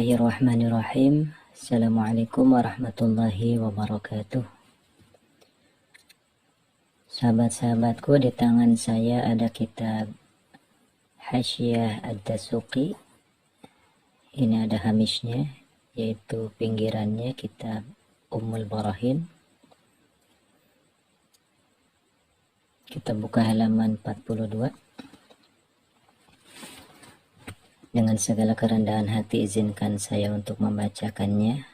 Bismillahirrahmanirrahim. Assalamualaikum warahmatullahi wabarakatuh. Sahabat-sahabatku, di tangan saya ada kitab Hasyiah Ad-Dasuqi. Ini ada hamisnya, yaitu pinggirannya kitab Ummul Barahin. Kita buka halaman 42. Dengan segala kerendahan hati izinkan saya untuk membacakannya.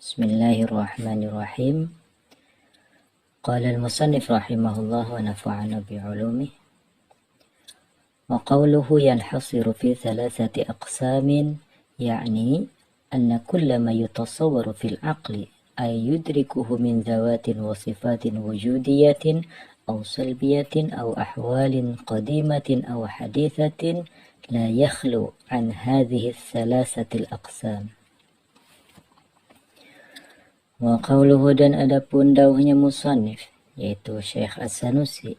Bismillahirrahmanirrahim. Qala al-musannif rahimahullah wa nafa'ana bi'ulumih. Wa qawluhu yanhasiru fi thalathati aqsamin, ya'ni anna kulla ma yutasawwaru fil aqli ay yudrikuhu min dhawatin wa sifatin wujudiyatin aw salbiyatin aw ahwalin qadimatin aw hadithatin la yakhlu an hadhihi thalathatil aqsam. Wa qawluhu, dan adapun dauhnya musannif, yaitu Syekh As-Sanusi,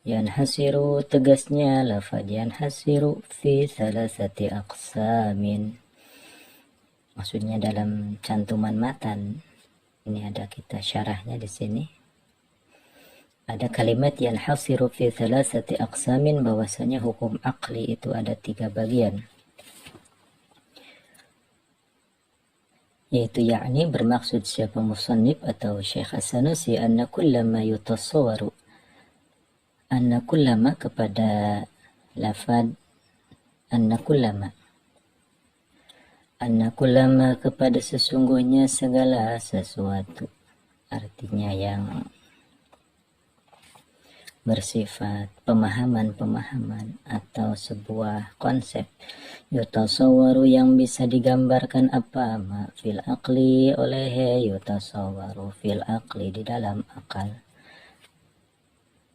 yanhasiru tegasnya lafaz yanhasiru fi thalathati aqsamin, maksudnya dalam cantuman matan. Ini ada kita syarahnya di sini. Ada kalimat yanhasiru fi thalathati aqsamin, bahwasanya hukum akli itu ada 3 bagian. Yaitu yakni bermaksud siapa musannif atau Syekh As-Sanusi, anna kullama yutasawwaru, anna kullama kepada lafad anna kullama kepada sesungguhnya segala sesuatu, artinya yang bersifat pemahaman atau sebuah konsep, yutasawwaru yang bisa digambarkan apa ma fil aqli oleh yutasawwaru fil aqli di dalam akal.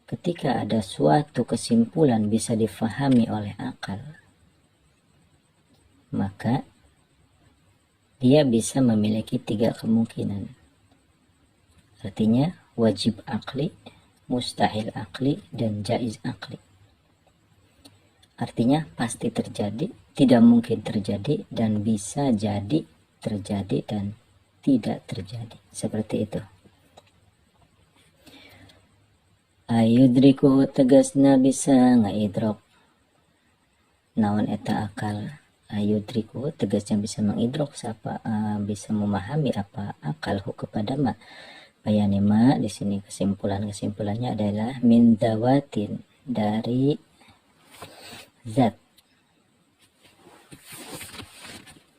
Ketika ada suatu kesimpulan bisa difahami oleh akal, maka dia bisa memiliki 3 kemungkinan. Artinya wajib akli, mustahil akli, dan jaiz akli. Artinya pasti terjadi, tidak mungkin terjadi, dan bisa jadi terjadi dan tidak terjadi. Seperti itu. Ayudriku tegasna bisa ngaidrok naon eta akal. Ayudriku tegasnya bisa mengidrok siapa, bisa memahami apa akal kepada ma. Bayanima di sini kesimpulannya adalah min dawatin, dari zat.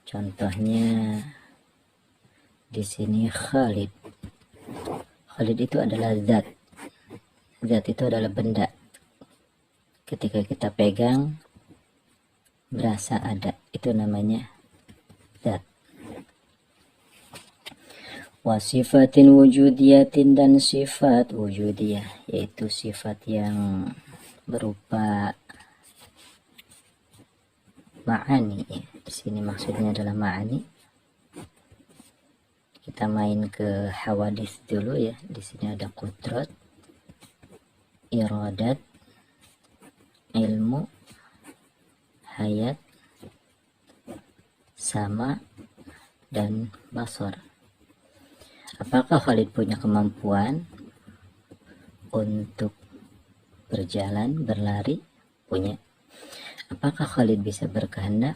Contohnya di sini Khalid. Khalid itu adalah zat. Zat itu adalah benda. Ketika kita pegang berasa ada, itu namanya zat. Wasifatin wujudiyatin, dan sifat wujudiyah, yaitu sifat yang berupa ma'ani. Di sini maksudnya adalah ma'ani. Kita main ke hawadis dulu ya. Di sini ada qudrat, iradat, ilmu, hayat, sama, dan basar. Apakah Khalid punya kemampuan untuk berjalan, berlari? Punya. Apakah Khalid bisa berkehendak?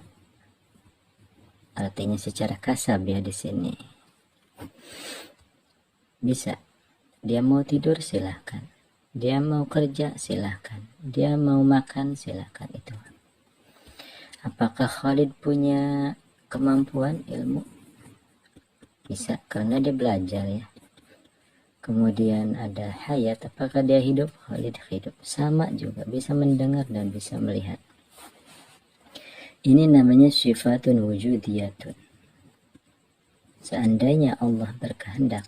Artinya secara kasab ya di sini. Bisa. Dia mau tidur silahkan. Dia mau kerja silahkan. Dia mau makan silahkan. Itu. Apakah Khalid punya kemampuan ilmu? Bisa, karena dia belajar ya. Kemudian ada hayat, apakah dia hidup? Khalid hidup. Sama juga, bisa mendengar dan bisa melihat. Ini namanya sifatun wujudiyatun. Seandainya Allah berkehendak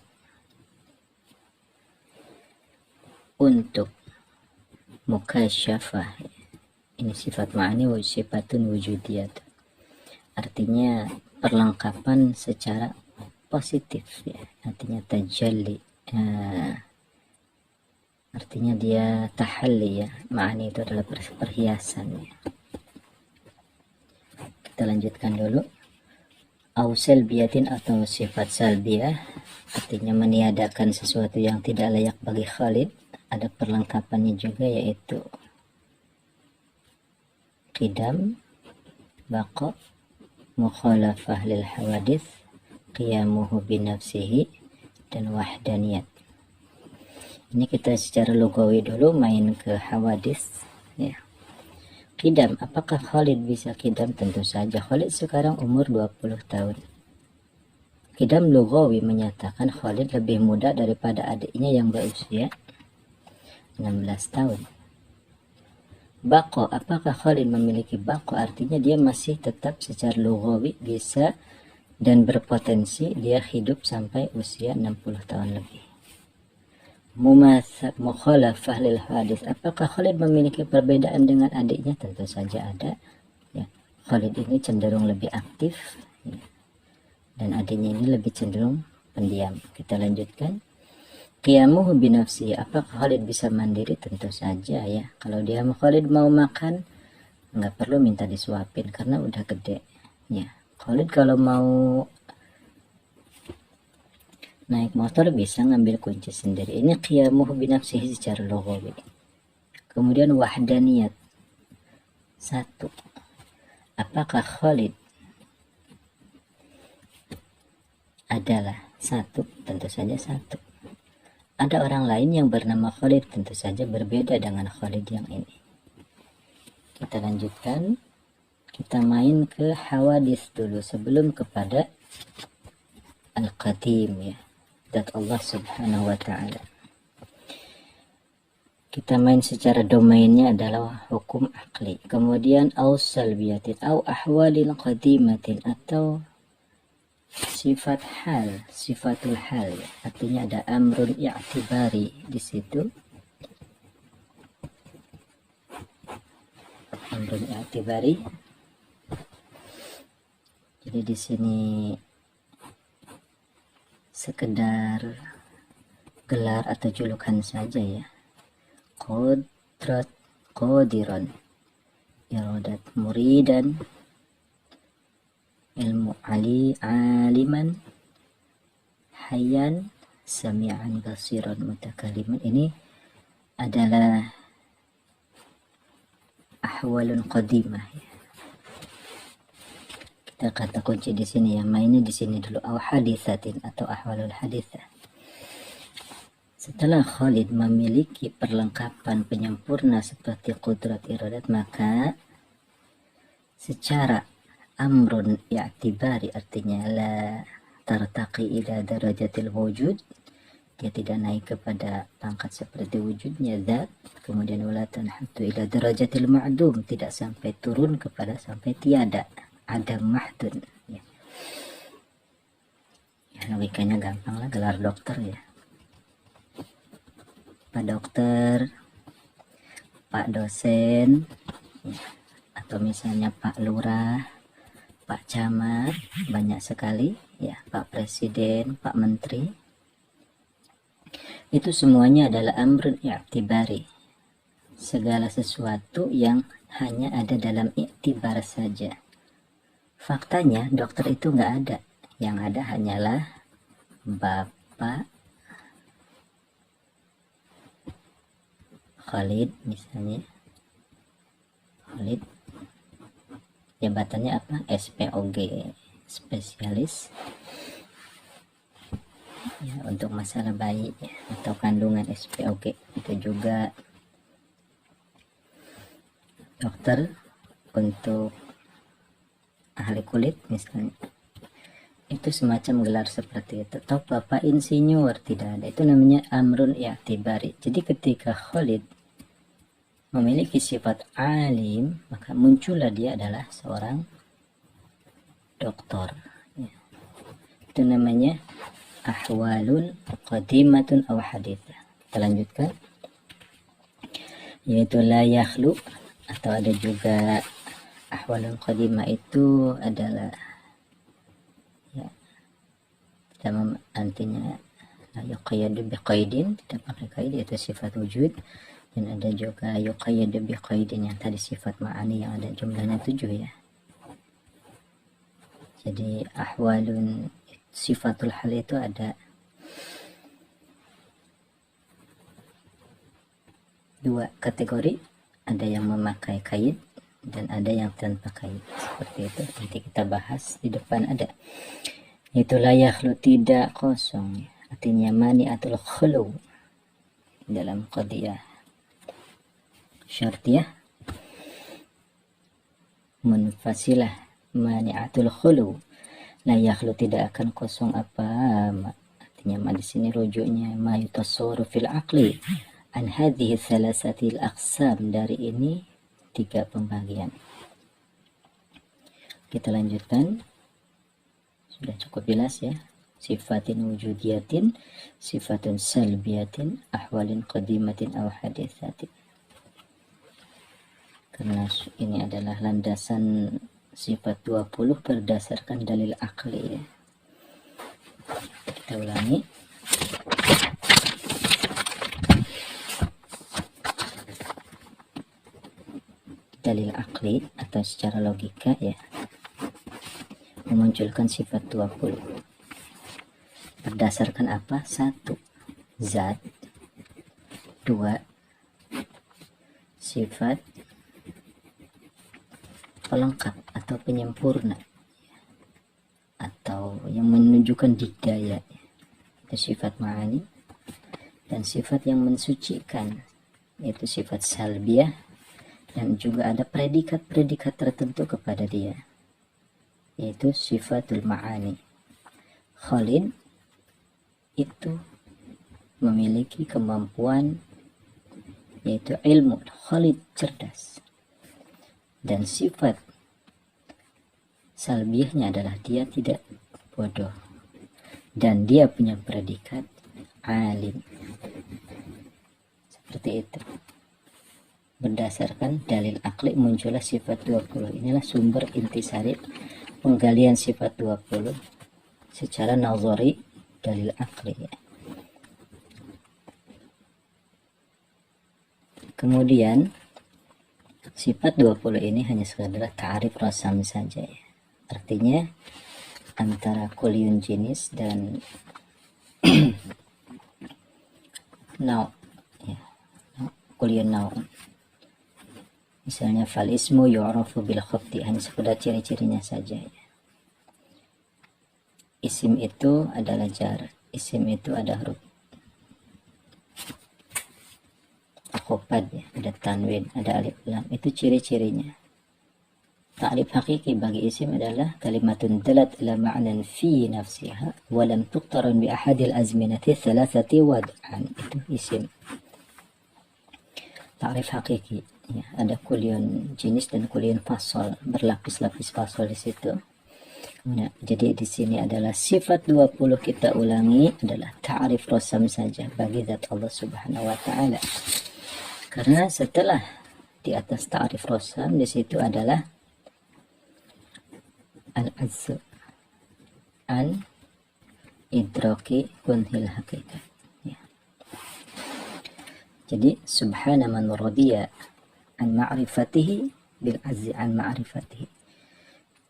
untuk mukasyafah, ini sifat ma'ani sifatun wujudiyatun. Artinya perlengkapan secara positif ya, artinya tajalli, artinya dia tahalli ya, ma'ani itu adalah perhiasan ya. Kita lanjutkan dulu. Au salbiyatin atau sifat salbiyah, artinya meniadakan sesuatu yang tidak layak bagi Khalid. Ada perlengkapannya juga, yaitu qidam, baqa, mukhalafah lil hawadith, qiyamuhu binafsihi, dan wahdaniyat. Ini kita secara lugawi dulu main ke hawadith ya. Qidam, apakah Khalid bisa qidam? Tentu saja. Khalid sekarang umur 20 tahun. Qidam lugawi menyatakan Khalid lebih muda daripada adiknya yang berusia 16 tahun. Baqo, apakah Khalid memiliki baqo? Artinya dia masih tetap secara lugawi bisa dan berpotensi dia hidup sampai usia 60 tahun lebih. Mukhalafah lil hadis, apakah Khalid memiliki perbedaan dengan adiknya? Tentu saja ada ya. Khalid ini cenderung lebih aktif ya, dan adiknya ini lebih cenderung pendiam. Kita lanjutkan. Qiyamuhu binafsi, apakah Khalid bisa mandiri? Tentu saja ya. Kalau dia Khalid mau makan nggak perlu minta disuapin karena udah gede ya. Khalid kalau mau naik motor bisa ngambil kunci sendiri. Ini qiyamuhu binafsihi secara lughawi. Kemudian wahdaniyat. Satu. Apakah Khalid adalah satu? Tentu saja satu. Ada orang lain yang bernama Khalid, tentu saja berbeda dengan Khalid yang ini. Kita lanjutkan. Kita main ke hawadis dulu sebelum kepada al-qadim ya. Dat Allah subhanahu wa ta'ala. Kita main secara domainnya adalah hukum akli. Kemudian au salbiyatin au ahwalin qadimatin, atau sifat hal, sifatul hal ya. Artinya ada amrun i'tibari di situ. Amrun i'tibari. Jadi di sini sekedar gelar atau julukan saja ya. Qodrat, qodiran, iradat muridan, ilmu aliman, hayyan, sami'an, basiran, mutakaliman. Ini adalah ahwalun qadimah ya. Kita kata kunci di sini ya, mainnya di sini dulu. Au hadithatin atau ahwalul hadithah. Setelah Khalid memiliki perlengkapan penyempurna seperti qudrat iradat, maka secara amrun i'tibari, artinya la tartaqi ila darajatil wujud, dia tidak naik kepada pangkat seperti wujudnya zat. Kemudian wala tanhatu ila darajatil ma'dum, tidak sampai turun kepada sampai tiada, ada mahdun ya. Ya, logikanya gampang lah, gelar dokter ya. Pak dokter, Pak dosen ya. Atau misalnya Pak lurah, Pak camat, banyak sekali ya, Pak presiden, Pak menteri. Itu semuanya adalah amrun i'tibari, segala sesuatu yang hanya ada dalam i'tibar saja. Faktanya dokter itu nggak ada, yang ada hanyalah Bapak Khalid misalnya. Khalid jabatannya apa? SPOG, spesialis ya, untuk masalah bayi ya, atau kandungan. SPOG itu juga dokter untuk ahli kulit misalnya. Itu semacam gelar seperti itu. Atau Bapak insinyur, tidak ada. Itu namanya amrun i'tibari. Jadi ketika Khalid memiliki sifat alim, maka muncullah dia adalah seorang doktor ya. Itu namanya ahwalun qadimatun aw hadithah. Kita lanjutkan, yaitu la yakhlu, atau ada juga ahwalun qadimah itu adalah ya, sama artinya la yuqayyadu biqaidin, tidak pakai qaid, itu sifat wujud. Dan ada juga yuqayyadu biqaidin yang tadi sifat ma'ani yang ada jumlahnya 7 ya. Jadi ahwalun sifatul hal itu ada dua kategori, ada yang memakai kaid dan ada yang tanpa kaid. Seperti itu nanti kita bahas di depan ada. Itu la yakhlu, tidak kosong, artinya mani'atul khulu dalam qadiyah syartiyah munfasilah. Mani'atul khulu, la yakhlu, tidak akan kosong apa, artinya di sini rujuknya ma yutasawwaru fil aqli an hadhihi thalasatil aqsam, dari ini tiga pembagian. Kita lanjutkan, sudah cukup jelas ya. Sifatin wujudiyatin, sifatun salbiyatin, ahwalin qadimatin aw hadithatin. Karena ini adalah landasan sifat 20 berdasarkan dalil akli ya. Kita ulangi. Dalil akli atau secara logika ya, memunculkan sifat 20 berdasarkan apa? 1. Zat. 2. Sifat pelengkap atau penyempurna atau yang menunjukkan dikdaya, itu sifat ma'ani. Dan sifat yang mensucikan, yaitu sifat salbiyah, dan juga ada predikat-predikat tertentu kepada dia, yaitu sifatul ma'ani. Khalid itu memiliki kemampuan, yaitu ilmu. Khalid cerdas. Dan sifat salbiyahnya adalah dia tidak bodoh, dan dia punya predikat alim. Seperti itu. Berdasarkan dalil akli muncullah sifat 20. Inilah sumber intisari penggalian sifat 20 secara nazari dalil akli ya. Kemudian sifat 20 ini hanya sekadar ta'rif rasam saja ya. Artinya antara kuliun jenis dan nau ya, kuliun nau. Misalnya fal ismu yu'rafu bil khafdi, hanya sekedar ciri-cirinya saja ya. Isim itu adalah jar, isim itu ada huruf khofad ya, ada tanwin, ada alif lam, itu ciri-cirinya. Ta'rif hakiki bagi isim adalah kalimatun dalat ila ma'nan fi nafsiha wa lam tuqtaran bi ahadil azminati thalathati wad'an, itu isim. Ta'rif hakiki ya, ada kuliun jenis dan kuliun fasol, berlapis-lapis fasol di situ. Nah, jadi di sini adalah sifat 20 kita ulangi adalah ta'rif rasam saja bagi zat Allah Subhanahu wa taala. Karena setelah di atas ta'rif rasam di situ adalah al-azzu an idraki kunhil hakikat ya. Jadi subhana man radiya an ma'rifatihi bil azzi an ma'rifatihi.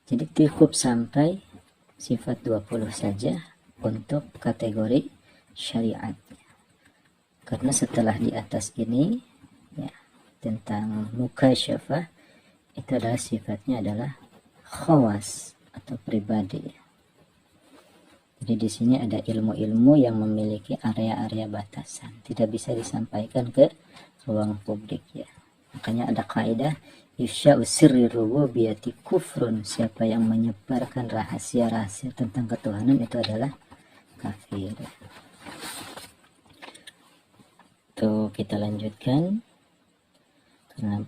Jadi cukup sampai sifat 20 saja untuk kategori syariat. Karena setelah di atas ini ya, tentang mukasyafah, itu adalah sifatnya adalah khawas atau pribadi. Jadi di sini ada ilmu-ilmu yang memiliki area-area batasan, tidak bisa disampaikan ke ruang publik ya. Makanya ada kaidah ifsya'u sirri rububiyyati kufrun, siapa yang menyebarkan rahasia-rahasia tentang ketuhanan itu adalah kafir. Tuh kita lanjutkan karena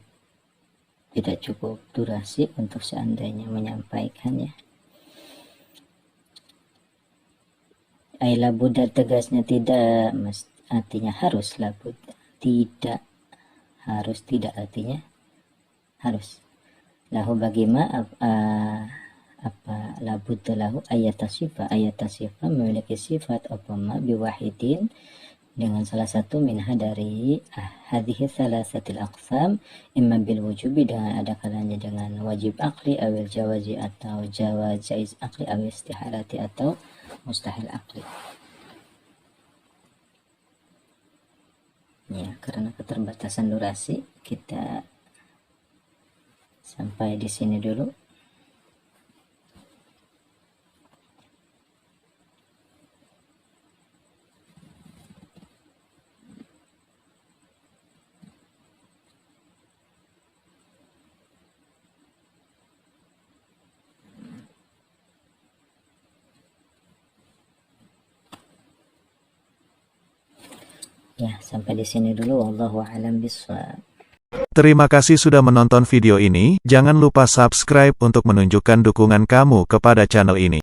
tidak cukup durasi untuk seandainya menyampaikannya. Ai labudda tegasnya tidak, artinya harus, labud tidak, harus tidak artinya harus. Lahu bagaimana apa labudda lahu ayatasifah memiliki sifat apa ma biwahidin dengan salah satu minha dari hadhihi thalathatil aqsam, imma bil wujubi dengan ada kalanya dengan wajib akli, awil jawazi atau jawaz jaiz akli, awil istihalati atau mustahil akli. Ya, karena keterbatasan durasi kita sampai di sini dulu. Ya, sampai di sini dulu. Wallahu a'lam bishawab. Terima kasih sudah menonton video ini. Jangan lupa subscribe untuk menunjukkan dukungan kamu kepada channel ini.